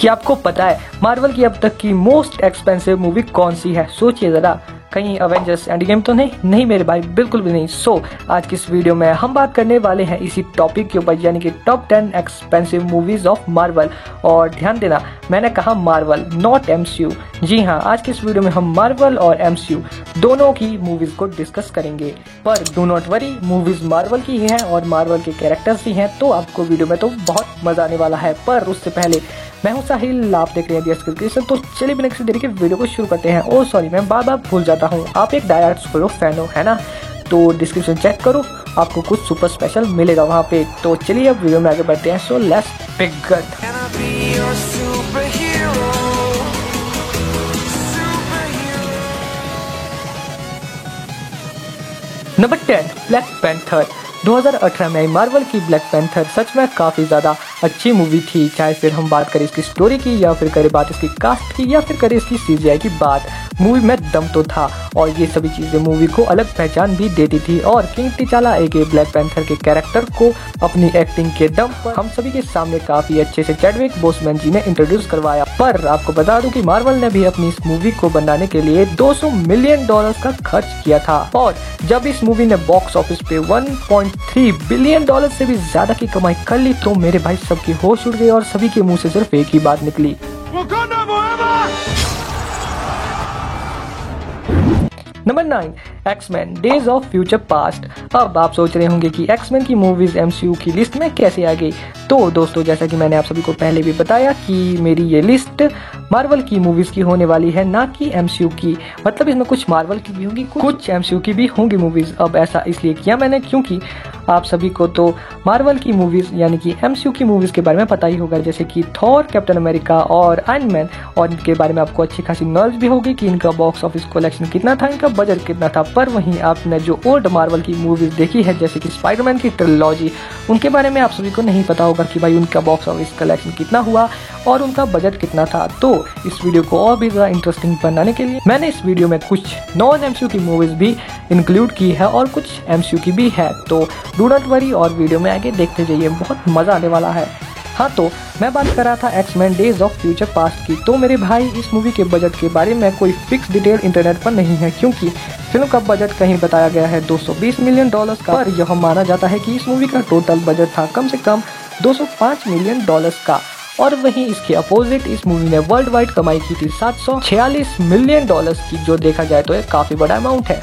क्या आपको पता है मार्वल की अब तक की मोस्ट एक्सपेंसिव मूवी कौन सी है? सोचिए जरा, कहीं अवेंजर्स एंड गेम तो नहीं मेरे भाई, बिल्कुल भी नहीं। आज की इस वीडियो में हम बात करने वाले हैं इसी टॉपिक के ऊपर, यानी कि top 10 expensive movies of Marvel. और ध्यान देना, मैंने कहा मार्वल, नॉट एमसीयू। जी हाँ, आज की इस वीडियो में हम मार्वल और एमसीयू दोनों की मूवीज को डिस्कस करेंगे। पर do not worry, movies Marvel की ही हैं और मार्वल के कैरेक्टर्स ही हैं, तो आपको वीडियो में तो बहुत मजा आने वाला है। पर उससे पहले मैं हूं साहिल, आप देख रहे हैं DS क्रिकेशन। तो चलिए बिना किसी देरी के वीडियो को शुरू करते हैं। ओ सॉरी, मैं बार बार भूल जाता हूं, आप एक डाई हार्ड सुपरहीरो फैन हो, है ना? तो डिस्क्रिप्शन चेक करो, आपको कुछ सुपर स्पेशल मिलेगा वहां पे। तो चलिए अब वीडियो में आगे बढ़ते हैं। So let's begin. Number 10, black panther. 2018 में मार्वल की ब्लैक पैंथर सच में काफ़ी ज़्यादा अच्छी मूवी थी। चाहे फिर हम बात करें इसकी स्टोरी की, या फिर करें बात इसकी कास्ट की, या फिर करें इसकी CGI की बात, मूवी में दम तो था। और ये सभी चीज़ें मूवी को अलग पहचान भी देती थी। और किंग टिचाला एके ब्लैक पैंथर के कैरेक्टर को अपनी एक्टिंग के दम पर हम सभी के सामने काफ़ी अच्छे से चैडविक बोसमैन जी ने इंट्रोड्यूस करवाया। पर आपको बता दूं कि मार्वल ने भी अपनी इस मूवी को बनाने के लिए $200 मिलियन का खर्च किया था। और जब इस मूवी ने बॉक्स ऑफिस पे $1.3 बिलियन से भी ज्यादा की कमाई कर ली, तो मेरे भाई सबकी होश उड़ गई और सभी के मुंह से सिर्फ एक ही बात निकली, number 9, X Men days of future past. अब आप सोच रहे होंगे कि एक्समैन की मूवीज MCU की लिस्ट में कैसे आ गई। तो दोस्तों, जैसा कि मैंने आप सभी को पहले भी बताया कि मेरी ये लिस्ट मार्वल की मूवीज की होने वाली है, ना कि MCU की। मतलब इसमें कुछ मार्वल की भी होंगी, कुछ MCU की भी होंगी मूवीज। अब ऐसा इसलिए किया मैंने क्योंकि आप सभी को तो मार्वल की मूवीज यानी कि MCU की मूवीज के बारे में पता ही होगा, जैसे कि थॉर, कैप्टन अमेरिका और आयरन मैन। और इनके बारे में आपको अच्छी खासी नॉलेज भी होगी कि इनका बॉक्स ऑफिस कलेक्शन कितना था, इनका बजट कितना था। पर वहीं आपने जो ओल्ड मार्वल की मूवीज देखी है, जैसे कि स्पाइडरमैन की ट्रिलॉजी, उनके बारे में आप सभी को नहीं पता होगा कि भाई उनका बॉक्स ऑफिस कलेक्शन कितना हुआ और उनका बजट कितना था। तो इस वीडियो को और भी ज़्यादा इंटरेस्टिंग बनाने के लिए मैंने इस वीडियो में कुछ नॉन MCU की मूवीज भी इंक्लूड की है और कुछ MCU की भी है। तो डू नॉट वरी और वीडियो में आगे देखते जाइए, बहुत मजा आने वाला है। हाँ, तो मैं बात कर रहा था X Men days of future past की। तो मेरे भाई, इस मूवी के बजट के बारे में कोई फिक्स डिटेल इंटरनेट पर नहीं है, क्योंकि फिल्म का बजट कहीं बताया गया है $220 मिलियन का, पर यह माना जाता है कि इस मूवी का टोटल बजट था कम से कम $205 मिलियन का। और वहीं इसके अपोजिट इस मूवी ने वर्ल्ड वाइड कमाई की थी $746 मिलियन की, जो देखा जाए तो एक काफी बड़ा अमाउंट है।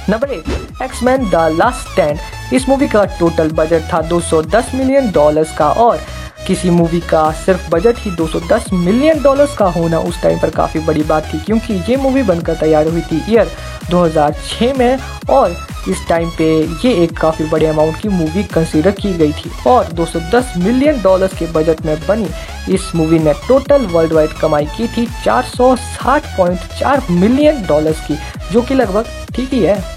Number 8, X Men the last stand. इस मूवी का टोटल बजट था $210 मिलियन का। और किसी मूवी का सिर्फ बजट ही $210 मिलियन का होना उस टाइम पर काफ़ी बड़ी बात थी, क्योंकि ये मूवी बनकर तैयार हुई थी ईयर 2006 में। और इस टाइम पे ये एक काफ़ी बड़े अमाउंट की मूवी कंसीडर की गई थी। और $210 मिलियन के बजट में बनी इस मूवी ने टोटल वर्ल्ड वाइड कमाई की थी $460.4 मिलियन की, जो कि लगभग ठीक ही है।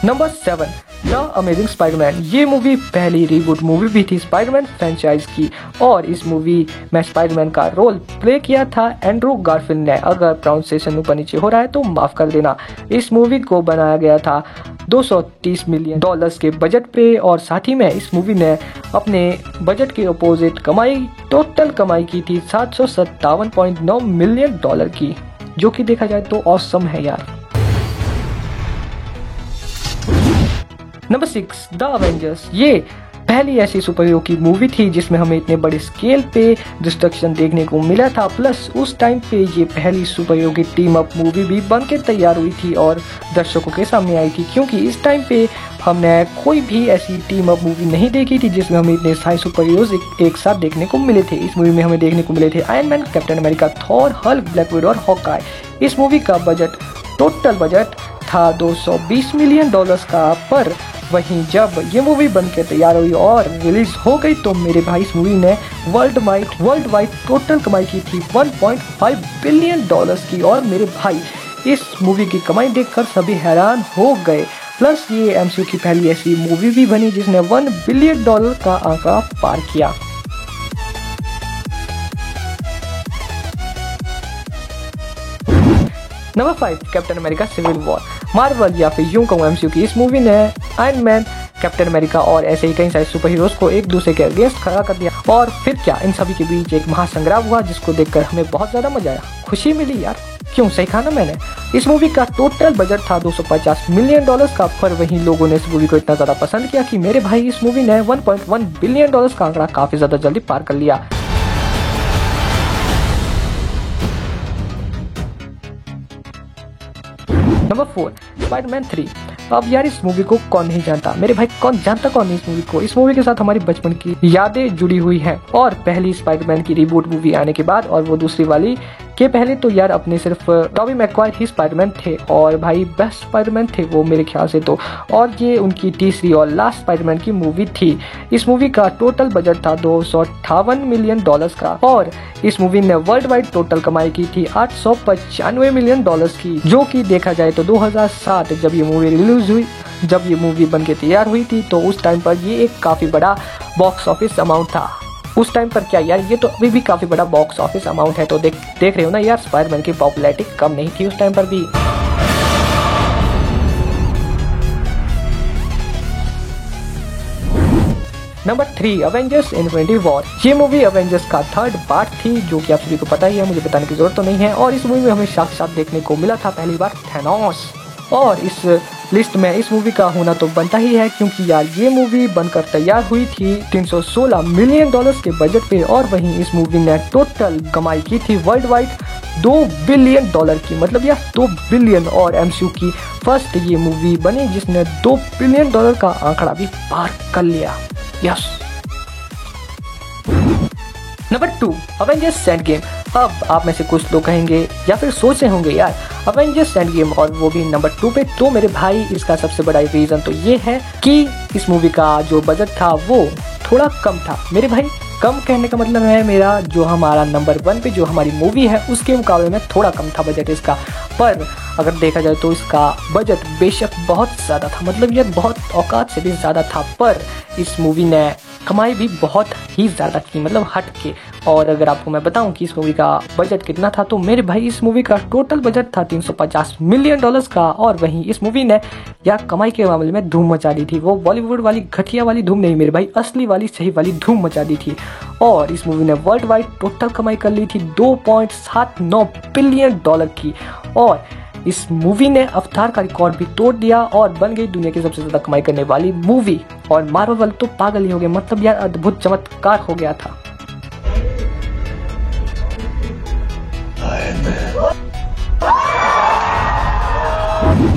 Number 7, the amazing Spiderman. ये मूवी पहली रीबूट मूवी भी थी स्पाइडरमैन फ्रेंचाइज की। और इस मूवी में स्पाइडरमैन का रोल प्ले किया था एंड्रू गारफील्ड ने। अगर प्रोनाउंसिएशन ऊपर नीचे हो रहा है तो माफ कर देना। इस मूवी को बनाया गया था $230 मिलियन के बजट पे। और साथ ही में इस मूवी ने अपने बजट के अपोजिट टोटल कमाई की थी $757.9 मिलियन की, जो कि देखा जाए तो ऑसम है यार। Number 6, the Avengers. ये पहली ऐसी सुपर हीरो की मूवी थी जिसमें हमें इतने बड़े स्केल पे डिस्ट्रक्शन देखने को मिला था। प्लस उस टाइम पे ये पहली सुपर हीरो की टीम अप मूवी भी बन के तैयार हुई थी और दर्शकों के सामने आई थी, क्योंकि इस टाइम पे हमने कोई भी ऐसी टीम अप मूवी नहीं देखी थी जिसमें हमें इतने सारे सुपर हीरोज एक साथ देखने को मिले थे। इस मूवी में हमें देखने को मिले थे iron man, captain America, Thor, Hulk, black window और हॉकाई। इस मूवी का टोटल बजट था $220 मिलियन का। पर वहीं जब ये मूवी बनकर तैयार हुई और रिलीज हो गई, तो मेरे भाई इस मूवी ने वर्ल्ड वाइड टोटल कमाई की थी $1.5 बिलियन की। और मेरे भाई, इस मूवी की कमाई देखकर सभी हैरान हो गए। प्लस ये MCU की पहली ऐसी मूवी भी बनी जिसने $1 बिलियन का आंकड़ा पार किया। Number 5, Captain America civil war. Marvel या फिर यूं कहूं MCU की इस मूवी ने आयरन मैन, कैप्टन अमेरिका और ऐसे ही कई सारे सुपर हीरोज को एक दूसरे के अगेंस्ट खड़ा कर दिया। और फिर क्या, इन सभी के बीच एक महासंग्राम हुआ जिसको देखकर हमें बहुत ज्यादा मजा आया, खुशी मिली यार। क्यों, सही कहा ना मैंने। इस मूवी का टोटल बजट था $250 मिलियन का, पर वहीं लोगों ने इस मूवी को इतना ज्यादा पसंद किया कि मेरे भाई इस मूवी ने $1.1 बिलियन का आंकड़ा काफी ज्यादा जल्दी पार कर लिया। Number 4, Spiderman 3। अब यार इस मूवी को कौन नहीं जानता, मेरे भाई कौन जानता कौन नहीं इस मूवी को। इस मूवी के साथ हमारी बचपन की यादें जुड़ी हुई हैं। और पहली स्पाइडरमैन की रिबूट मूवी आने के बाद और वो दूसरी वाली के पहले तो यार अपने सिर्फ टॉबी मैगवायर ही स्पाइडरमैन थे और भाई बेस्ट स्पाइडरमैन थे वो मेरे ख्याल से तो। और ये उनकी तीसरी और लास्ट स्पाइडरमैन की मूवी थी। इस मूवी का टोटल बजट था $258 मिलियन का और इस मूवी ने वर्ल्ड वाइड टोटल कमाई की थी $895 मिलियन की, जो कि देखा जाए तो 2007 जब ये मूवी रिलीज हुई, जब ये मूवी बन के तैयार हुई थी तो उस टाइम पर ये एक काफी बड़ा बॉक्स ऑफिस अमाउंट था। उस टाइम पर क्या यार, ये तो अभी भी काफी बड़ा बॉक्स ऑफिस अमाउंट है। तो देख रहे हो ना यार, स्पाइडरमैन की पॉपुलैरिटी कम नहीं थी उस टाइम पर भी। Number 3, Avengers infinity war. ये मूवी अवेंजर्स का थर्ड पार्ट थी, जो कि आप सभी को पता ही है, मुझे बताने की जरूरत तो नहीं है। और इस मूवी में हमें साथ देखने को मिला था पहली बार थैनोस। और इस लिस्ट में इस मूवी का होना तो बनता ही है, क्योंकि यार ये मूवी बनकर तैयार हुई थी $316 मिलियन के बजट पे। और वहीं इस मूवी ने टोटल कमाई की थी वर्ल्ड वाइड $2 बिलियन की, मतलब यार 2 बिलियन। और एमसीयू की फर्स्ट ये मूवी बनी जिसने $2 बिलियन का आंकड़ा भी पार कर लिया। Yes. Number 2, Avengers end game. अब आप में से कुछ लोग कहेंगे या फिर सोच रहे होंगे यार अवेंजर्स एंड गेम और वो भी नंबर 2 पे, तो मेरे भाई इसका सबसे बड़ा रीजन तो ये है कि इस मूवी का जो बजट था वो थोड़ा कम था। मेरे भाई कम कहने का मतलब है मेरा, जो हमारा नंबर 1 पे जो हमारी मूवी है उसके मुकाबले में थोड़ा कम था बजट इसका। पर अगर देखा जाए तो इसका बजट बेशक बहुत ज़्यादा था, मतलब यार बहुत औकात से भी ज़्यादा था, पर इस मूवी ने कमाई भी बहुत ही ज़्यादा की, मतलब हट के। और अगर आपको मैं बताऊं कि इस मूवी का बजट कितना था, तो मेरे भाई इस मूवी का टोटल बजट था $350 मिलियन का। और वहीं इस मूवी ने यार कमाई के मामले में धूम मचा दी थी। वो बॉलीवुड वाली घटिया वाली धूम नहीं मेरे भाई, असली वाली सही वाली धूम मचा दी थी। और इस मूवी ने वर्ल्ड वाइड टोटल कमाई कर ली थी $2.79 बिलियन की। और इस मूवी ने अवतार का रिकॉर्ड भी तोड़ दिया और बन गई दुनिया की सबसे ज्यादा कमाई करने वाली मूवी। और मार्वल वाले तो पागल ही हो गए, मतलब यार अद्भुत चमत्कार हो गया था।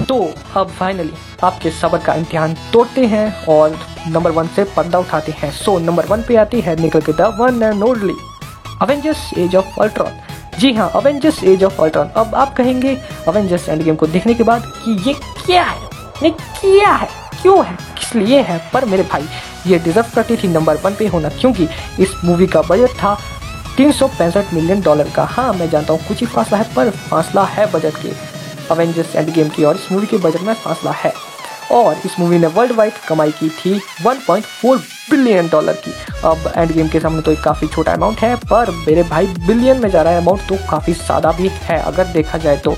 तो अब फाइनली आपके सब्र का इम्तिहान तोड़ते हैं और नंबर 1 से पर्दा उठाते हैं। सो नंबर 1 पे आती है निकल के the one and only Avengers age of Ultron. जी हाँ, अवेंजर्स एज ऑफ अल्ट्रॉन। अब आप कहेंगे अवेंजर्स एंड गेम को देखने के बाद कि ये क्या है, ये क्या है, क्यों है, किस लिए है, पर मेरे भाई ये डिजर्व करती थी नंबर 1 पे होना, क्योंकि इस मूवी का बजट था $365 मिलियन का। हाँ मैं जानता हूँ कुछ ही फासला है, पर फासला है बजट के, अवेंजर्स एंड गेम की और इस मूवी के बजट में फासला है। और इस मूवी ने वर्ल्ड वाइड कमाई की थी $1.4 बिलियन की। अब एंड गेम के सामने तो एक काफ़ी छोटा अमाउंट है, पर मेरे भाई बिलियन में जा रहा है अमाउंट, तो काफ़ी ज़्यादा भी है अगर देखा जाए तो।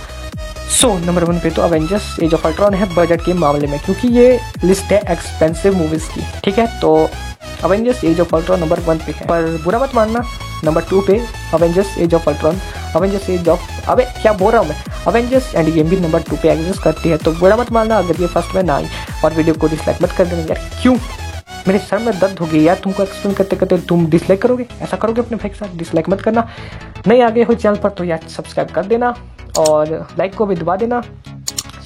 सो नंबर 1 पे तो अवेंजर्स एज ऑफ अल्ट्रॉन है बजट के मामले में, क्योंकि ये लिस्ट है एक्सपेंसिव मूवीज़ की, ठीक है। तो Avengers age of Ultron number 1 पे है, पर बुरा मत मानना नंबर 2 पे Avengers age of Ultron, Avengers age of, अबे क्या बोल रहा हूँ मैं, अवेंजर्स एंड गेम भी नंबर 2 पे एग्जिस्ट करती है। तो बुरा मत मानना अगर ये फर्स्ट में ना आई, और वीडियो को डिसलाइक मत कर देना यार। क्यों, मेरे सर में दर्द हो गई यार तुमको एक्सप्लेन करते करते, तुम डिसलाइक करोगे, ऐसा करोगे अपने भाई के साथ, डिसलाइक मत करना। नहीं आगे हो चैनल पर तो यार सब्सक्राइब कर देना और लाइक को भी दबा देना,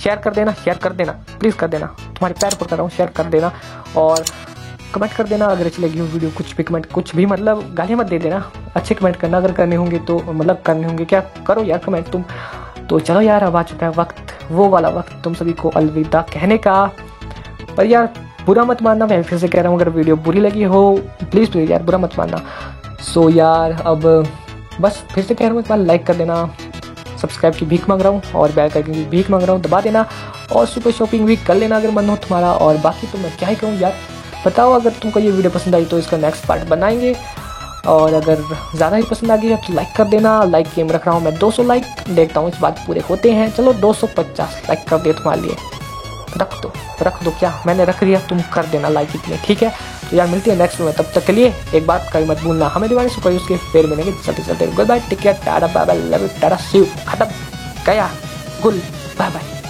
शेयर कर देना, प्लीज़ कर देना, तुम्हारे पैर पकड़ रहा हूँ, शेयर कर देना और कमेंट कर देना अगर अच्छी लगी हो वीडियो। कुछ भी कमेंट, कुछ भी मतलब गाली मत दे देना, अच्छे कमेंट करना अगर करने होंगे तो, मतलब करने होंगे क्या, करो यार कमेंट तुम। तो चलो यार अब आ चुका है वक्त, वो वाला वक्त तुम सभी को अलविदा कहने का। पर यार बुरा मत मानना, मैं फिर से कह रहा हूँ, अगर वीडियो बुरी लगी हो प्लीज़ यार बुरा मत मानना। सो यार अब बस फिर से कह रहा हूँ, एक बार लाइक कर देना, सब्सक्राइब की भीख मांग रहा हूँ और बेल आइकन की भीख मांग रहा हूँ, दबा देना और सुपर शॉपिंग भी कर लेना अगर मन हो तुम्हारा। और बाकी तो मैं क्या ही कहूँ यार, बताओ अगर तुमको ये वीडियो पसंद आई तो इसका नेक्स्ट पार्ट बनाएंगे, और अगर ज़्यादा ही पसंद आ गई है तो लाइक कर देना। लाइक गेम रख रहा हूँ मैं 200 लाइक, देखता हूँ इस बात पूरे होते हैं। चलो 250 लाइक कर दिए तुम्हारे लिए। रख दो क्या, मैंने रख दिया, तुम कर देना लाइक इतने, ठीक है। तो यार मिलती है नेक्स्ट में, तब तक के लिए एक बात कभी मत भूलना, हमें दीवानी सुपर उसके फिर मिलेंगे चलते good bye, take care, tata bye bye, love you, tata see you, खत्म गया, गुल बाय बाय।